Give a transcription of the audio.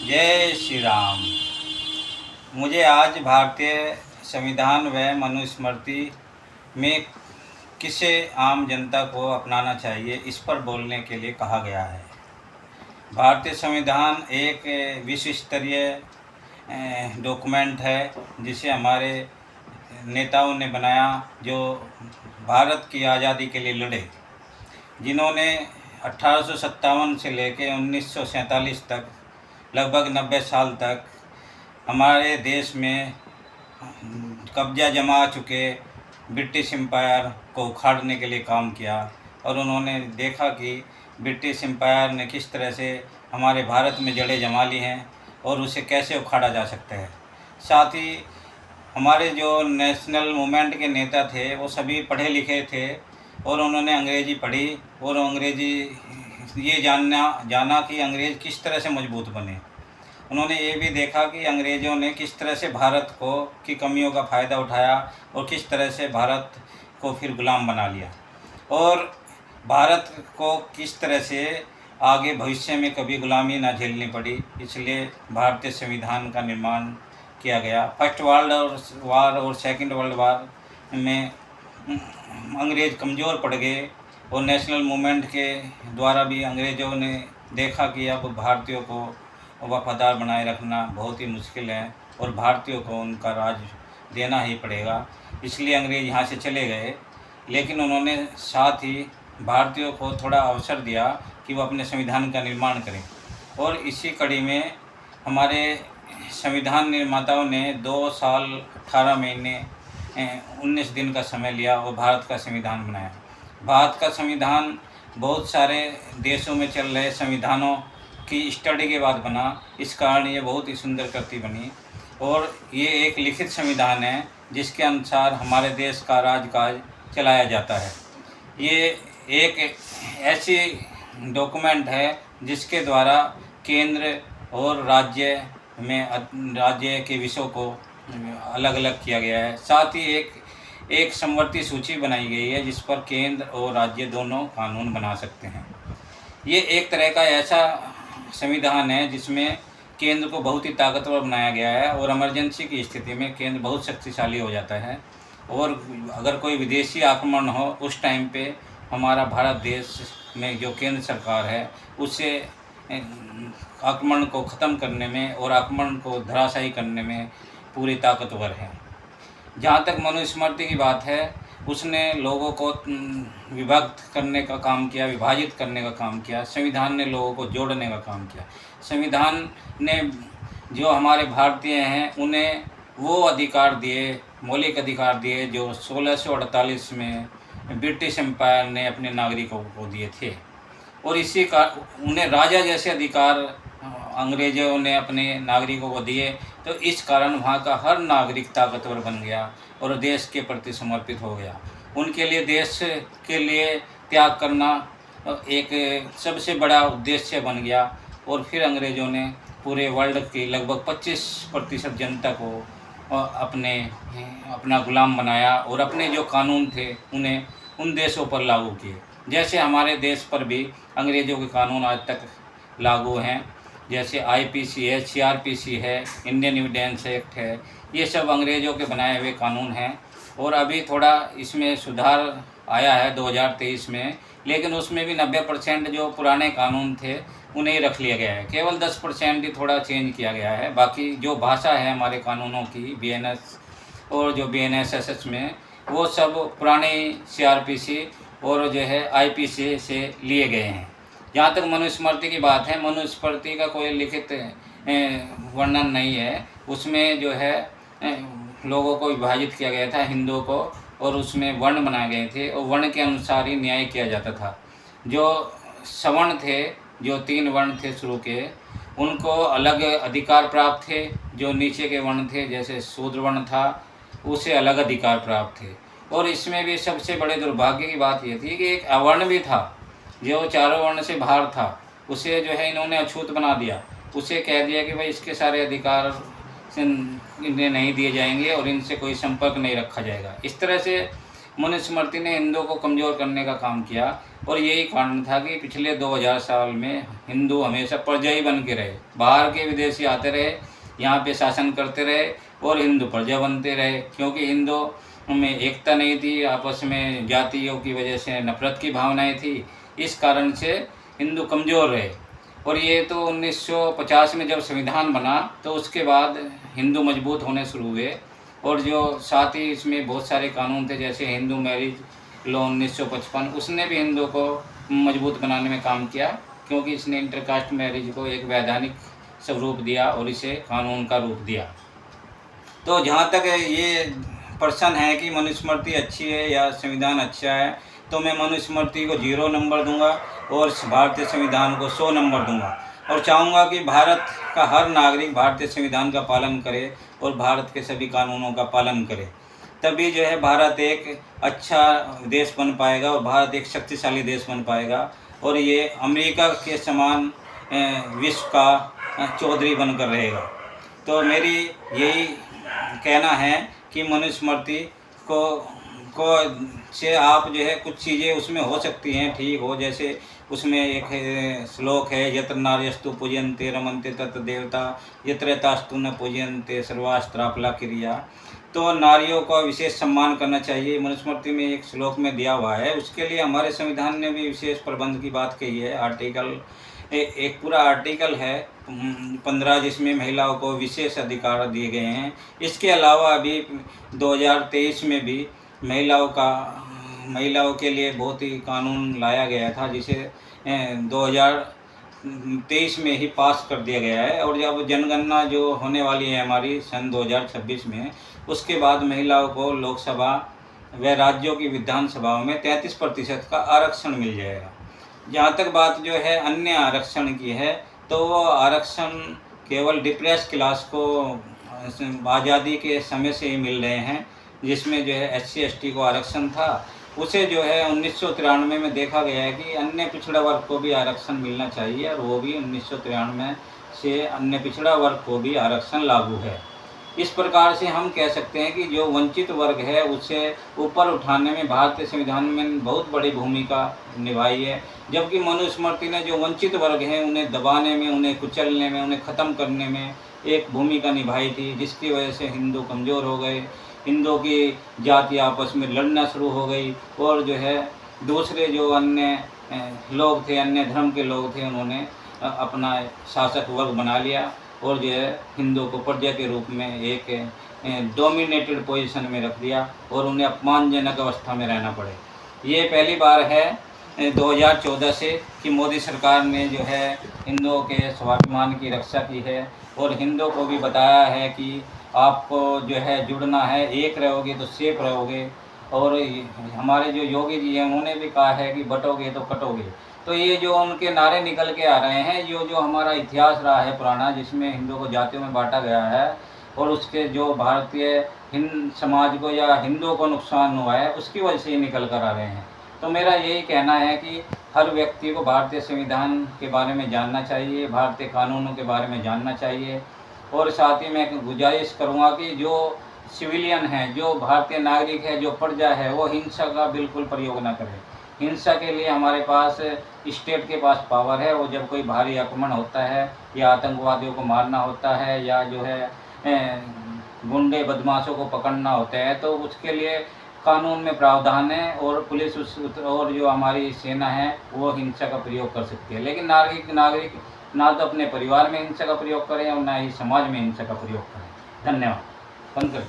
जय श्री राम। मुझे आज भारतीय संविधान व मनुस्मृति में किसे आम जनता को अपनाना चाहिए, इस पर बोलने के लिए कहा गया है। भारतीय संविधान एक विश्व स्तरीय डॉक्यूमेंट है जिसे हमारे नेताओं ने बनाया, जो भारत की आज़ादी के लिए लड़े, जिन्होंने 1857 से लेकर 1947 तक लगभग 90 साल तक हमारे देश में कब्जा जमा चुके ब्रिटिश एम्पायर को उखाड़ने के लिए काम किया। और उन्होंने देखा कि ब्रिटिश एम्पायर ने किस तरह से हमारे भारत में जड़ें जमा ली हैं और उसे कैसे उखाड़ा जा सकता है। साथ ही हमारे जो नेशनल मूवमेंट के नेता थे वो सभी पढ़े लिखे थे और उन्होंने अंग्रेज़ी पढ़ी और अंग्रेज़ी ये जाना कि अंग्रेज़ किस तरह से मजबूत बने। उन्होंने ये भी देखा कि अंग्रेज़ों ने किस तरह से भारत को की कमियों का फ़ायदा उठाया और किस तरह से भारत को फिर गुलाम बना लिया, और भारत को किस तरह से आगे भविष्य में कभी गुलामी ना झेलनी पड़ी। इसलिए भारतीय संविधान का निर्माण किया गया। फर्स्ट वर्ल्ड वार और सेकंड वर्ल्ड वार में अंग्रेज़ कमज़ोर पड़ गए और नेशनल मूवमेंट के द्वारा भी अंग्रेज़ों ने देखा कि अब भारतीयों को वफादार बनाए रखना बहुत ही मुश्किल है और भारतीयों को उनका राज देना ही पड़ेगा। इसलिए अंग्रेज़ यहाँ से चले गए, लेकिन उन्होंने साथ ही भारतीयों को थोड़ा अवसर दिया कि वो अपने संविधान का निर्माण करें। और इसी कड़ी में हमारे संविधान निर्माताओं ने 2 साल 18 महीने 19 दिन का समय लिया और भारत का संविधान बनाया। भारत का संविधान बहुत सारे देशों में चल रहे संविधानों की स्टडी के बाद बना, इस कारण ये बहुत ही सुंदर कृति बनी। और ये एक लिखित संविधान है जिसके अनुसार हमारे देश का राजकाज चलाया जाता है। ये एक ऐसी डॉक्यूमेंट है जिसके द्वारा केंद्र और राज्य के विषयों को अलग अलग किया गया है। साथ ही एक समवर्ती सूची बनाई गई है जिस पर केंद्र और राज्य दोनों कानून बना सकते हैं। ये एक तरह का ऐसा संविधान है जिसमें केंद्र को बहुत ही ताकतवर बनाया गया है और इमरजेंसी की स्थिति में केंद्र बहुत शक्तिशाली हो जाता है। और अगर कोई विदेशी आक्रमण हो उस टाइम पे हमारा भारत देश में जो केंद्र सरकार है उससे आक्रमण को ख़त्म करने में और आक्रमण को धराशायी करने में पूरी ताकतवर है। जहाँ तक मनुस्मृति की बात है, उसने लोगों को विभक्त करने का काम किया, विभाजित करने का काम किया। संविधान ने लोगों को जोड़ने का काम किया। संविधान ने जो हमारे भारतीय हैं उन्हें वो अधिकार दिए, मौलिक अधिकार दिए जो 1648 में ब्रिटिश एम्पायर ने अपने नागरिकों को दिए थे। और इसी का उन्हें राजा जैसे अधिकार अंग्रेज़ों ने अपने नागरिकों को दिए, तो इस कारण वहाँ का हर नागरिक ताकतवर बन गया और देश के प्रति समर्पित हो गया। उनके लिए देश के लिए त्याग करना एक सबसे बड़ा उद्देश्य बन गया। और फिर अंग्रेज़ों ने पूरे वर्ल्ड की लगभग 25% जनता को अपना गुलाम बनाया और अपने जो कानून थे उन्हें उन देशों पर लागू किए। जैसे हमारे देश पर भी अंग्रेज़ों के कानून आज तक लागू हैं, जैसे IPC है, CRPC है, इंडियन एविडेंस एक्ट है, ये सब अंग्रेज़ों के बनाए हुए कानून हैं। और अभी थोड़ा इसमें सुधार आया है 2023 में, लेकिन उसमें भी 90% जो पुराने कानून थे उन्हें रख लिया गया है। केवल 10% ही थोड़ा चेंज किया गया है। बाकी जो भाषा है हमारे कानूनों की BNS और जो BNSS में, वो सब पुराने CRPC और जो है IPC से लिए गए हैं। जहाँ तक मनुस्मृति की बात है, मनुस्मृति का कोई लिखित वर्णन नहीं है। उसमें जो है लोगों को विभाजित किया गया था, हिंदुओं को, और उसमें वर्ण बनाए गए थे और वर्ण के अनुसार ही न्याय किया जाता था। जो सवर्ण थे, जो 3 वर्ण थे शुरू के, उनको अलग अधिकार प्राप्त थे। जो नीचे के वर्ण थे जैसे शूद्र वर्ण था, उसे अलग अधिकार प्राप्त थे। और इसमें भी सबसे बड़े दुर्भाग्य की बात ये थी कि एक अवर्ण भी था जो 4 वर्ण से बाहर था, उसे जो है इन्होंने अछूत बना दिया। उसे कह दिया कि भाई इसके सारे अधिकार इन्हें नहीं दिए जाएंगे और इनसे कोई संपर्क नहीं रखा जाएगा। इस तरह से मनुस्मृति ने हिंदुओं को कमज़ोर करने का काम किया और यही कारण था कि पिछले 2000 साल में हिंदू हमेशा परजाई बन के रहे। बाहर के विदेशी आते रहे, यहाँ पे शासन करते रहे और हिंदू प्रजा बनते रहे, क्योंकि हिंदुओं में एकता नहीं थी, आपस में जातियों की वजह से नफरत की भावनाएं थी। इस कारण से हिंदू कमज़ोर रहे। और ये तो 1950 में जब संविधान बना तो उसके बाद हिंदू मजबूत होने शुरू हुए। और जो साथ ही इसमें बहुत सारे कानून थे, जैसे हिंदू मैरिज लॉ 1955, उसने भी हिंदू को मजबूत बनाने में काम किया, क्योंकि इसने इंटरकास्ट मैरिज को एक वैधानिक स्वरूप दिया और इसे कानून का रूप दिया। तो जहाँ तक ये प्रश्न है कि मनुस्मृति अच्छी है या संविधान अच्छा है, तो मैं मनुस्मृति को 0 नंबर दूंगा और भारतीय संविधान को 100 नंबर दूंगा। और चाहूँगा कि भारत का हर नागरिक भारतीय संविधान का पालन करे और भारत के सभी कानूनों का पालन करे, तभी जो है भारत एक अच्छा देश बन पाएगा और भारत एक शक्तिशाली देश बन पाएगा और ये अमेरिका के समान विश्व का चौधरी बनकर रहेगा। तो मेरी यही कहना है कि मनुस्मृति को से आप जो है कुछ चीज़ें उसमें हो सकती हैं ठीक हो, जैसे उसमें एक श्लोक है, यत्र नार्यस्तु पूजयन्ते रमन्ते तत्र देवता यत्र तास्तु न पूजयन्ते सर्वास्त्राफला क्रिया। तो नारियों का विशेष सम्मान करना चाहिए, मनुस्मृति में एक श्लोक में दिया हुआ है। उसके लिए हमारे संविधान ने भी विशेष प्रबंध की बात कही है। आर्टिकल एक पूरा आर्टिकल है 15, जिसमें महिलाओं को विशेष अधिकार दिए गए हैं। इसके अलावा अभी 2023 में भी महिलाओं के लिए बहुत ही कानून लाया गया था, जिसे 2023 में ही पास कर दिया गया है। और जब जनगणना जो होने वाली है हमारी सन 2026 में, उसके बाद महिलाओं को लोकसभा व राज्यों की विधानसभाओं में 33% का आरक्षण मिल जाएगा। जहाँ तक बात जो है अन्य आरक्षण की है, तो वो आरक्षण केवल डिप्रेस क्लास को आज़ादी के समय से ही मिल रहे हैं, जिसमें जो है SC ST को आरक्षण था, उसे जो है 1993 में देखा गया है कि अन्य पिछड़ा वर्ग को भी आरक्षण मिलना चाहिए, और वो भी 1993 से अन्य पिछड़ा वर्ग को भी आरक्षण लागू है। इस प्रकार से हम कह सकते हैं कि जो वंचित वर्ग है उसे ऊपर उठाने में भारतीय संविधान में बहुत बड़ी भूमिका निभाई है, जबकि मनुस्मृति ने जो वंचित वर्ग हैं उन्हें दबाने में, उन्हें कुचलने में, उन्हें ख़त्म करने में एक भूमिका निभाई थी, जिसकी वजह से हिंदू कमज़ोर हो गए, हिंदुओं की जाति आपस में लड़ना शुरू हो गई, और जो है दूसरे जो अन्य लोग थे, अन्य धर्म के लोग थे, उन्होंने अपना शासक वर्ग बना लिया और जो है हिंदुओं को प्रजा के रूप में एक डोमिनेटेड पोजीशन में रख दिया और उन्हें अपमानजनक अवस्था में रहना पड़े। ये पहली बार है 2014 से कि मोदी सरकार ने जो है हिंदुओं के स्वाभिमान की रक्षा की है और हिंदुओं को भी बताया है कि आपको जो है जुड़ना है, एक रहोगे तो सेफ रहोगे। और हमारे जो योगी जी हैं उन्होंने भी कहा है कि बटोगे तो कटोगे। तो ये जो उनके नारे निकल के आ रहे हैं, जो हमारा इतिहास रहा है पुराना, जिसमें हिंदुओं को जातियों में बांटा गया है और उसके जो भारतीय हिंद समाज को या हिंदुओं को नुकसान हुआ है, उसकी वजह से ये निकल कर आ रहे हैं। तो मेरा यही कहना है कि हर व्यक्ति को भारतीय संविधान के बारे में जानना चाहिए, भारतीय कानूनों के बारे में जानना चाहिए, और साथ ही मैं गुजारिश करूँगा कि जो सिविलियन है, जो भारतीय नागरिक है, जो प्रजा है, वो हिंसा का बिल्कुल प्रयोग ना करे। हिंसा के लिए हमारे पास स्टेट के पास पावर है, वो जब कोई भारी आक्रमण होता है या आतंकवादियों को मारना होता है या जो है गुंडे बदमाशों को पकड़ना होता है, तो उसके लिए कानून में प्रावधान है और पुलिस और जो हमारी सेना है वो हिंसा का प्रयोग कर सकती है। लेकिन नागरिक ना तो अपने परिवार में हिंसा का प्रयोग करें और ना ही समाज में हिंसा का प्रयोग करें। धन्यवाद। बंद कर